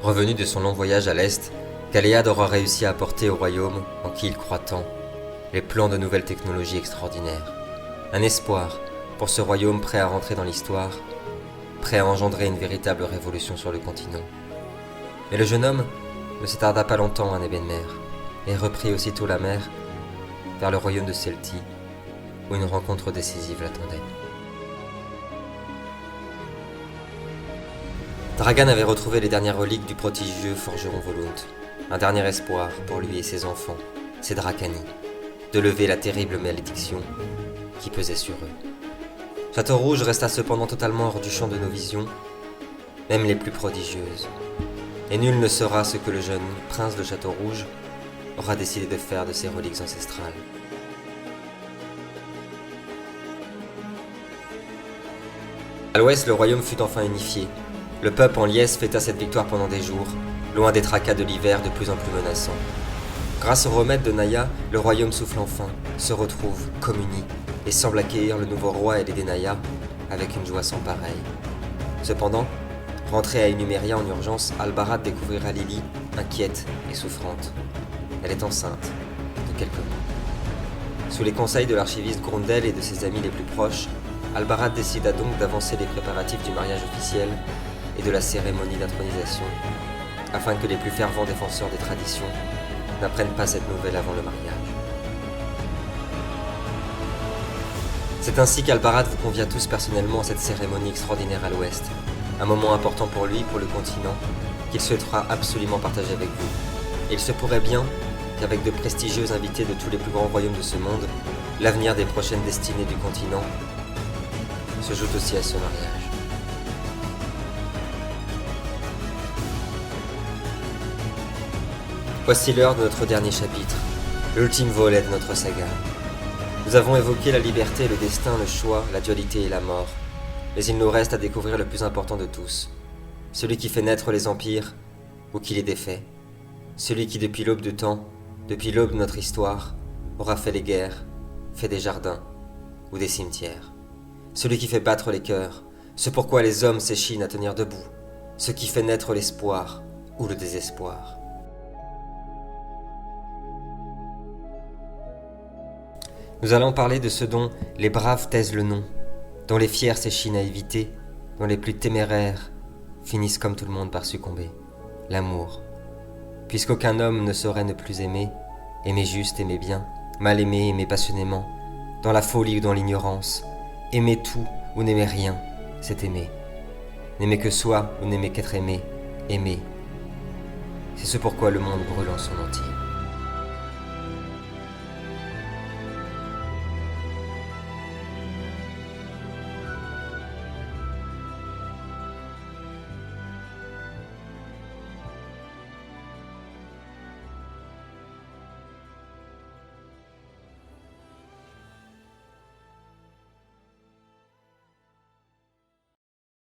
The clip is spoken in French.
Revenu de son long voyage à l'Est, Galéad aura réussi à apporter au royaume, en qui il croit tant, les plans de nouvelles technologies extraordinaires. Un espoir pour ce royaume prêt à rentrer dans l'histoire, prêt à engendrer une véritable révolution sur le continent. Mais le jeune homme ne s'attarda pas longtemps à Nebenmer, et reprit aussitôt la mer vers le royaume de Celtie, où une rencontre décisive l'attendait. Dragan avait retrouvé les dernières reliques du prodigieux forgeron Volund, un dernier espoir pour lui et ses enfants, ses Dracani, de lever la terrible malédiction qui pesait sur eux. Château-Rouge resta cependant totalement hors du champ de nos visions, même les plus prodigieuses, et nul ne saura ce que le jeune prince de Château-Rouge aura décidé de faire de ses reliques ancestrales. À l'ouest, le royaume fut enfin unifié. Le peuple en liesse fêta cette victoire pendant des jours, loin des tracas de l'hiver de plus en plus menaçants. Grâce au remède de Naya, le royaume souffle enfin, se retrouve, communie, et semble accueillir le nouveau roi et les Denaya avec une joie sans pareille. Cependant, rentrée à Enuméria en urgence, Albarad découvrira Lily, inquiète et souffrante. Elle est enceinte, de quelques mois. Sous les conseils de l'archiviste Grundel et de ses amis les plus proches, Albarad décida donc d'avancer les préparatifs du mariage officiel et de la cérémonie d'intronisation, afin que les plus fervents défenseurs des traditions n'apprennent pas cette nouvelle avant le mariage. C'est ainsi qu'Albarad vous convia tous personnellement à cette cérémonie extraordinaire à l'ouest, un moment important pour lui, pour le continent, qu'il souhaitera absolument partager avec vous. Et il se pourrait bien qu'avec de prestigieux invités de tous les plus grands royaumes de ce monde, l'avenir des prochaines destinées du continent se joue aussi à ce mariage. Voici l'heure de notre dernier chapitre, l'ultime volet de notre saga. Nous avons évoqué la liberté, le destin, le choix, la dualité et la mort. Mais il nous reste à découvrir le plus important de tous. Celui qui fait naître les empires, ou qui les défait. Celui qui depuis l'aube du temps, depuis l'aube de notre histoire, aura fait les guerres, fait des jardins, ou des cimetières. Celui qui fait battre les cœurs, ce pourquoi les hommes s'échinent à tenir debout. Ce qui fait naître l'espoir, ou le désespoir. Nous allons parler de ce dont les braves taisent le nom, dont les fiers s'échinent à éviter, dont les plus téméraires finissent comme tout le monde par succomber. L'amour. Puisqu'aucun homme ne saurait ne plus aimer, aimer juste, aimer bien, mal aimer, aimer passionnément, dans la folie ou dans l'ignorance, aimer tout ou n'aimer rien, c'est aimer. N'aimer que soi ou n'aimer qu'être aimé, aimer. C'est ce pourquoi le monde brûle en son entier.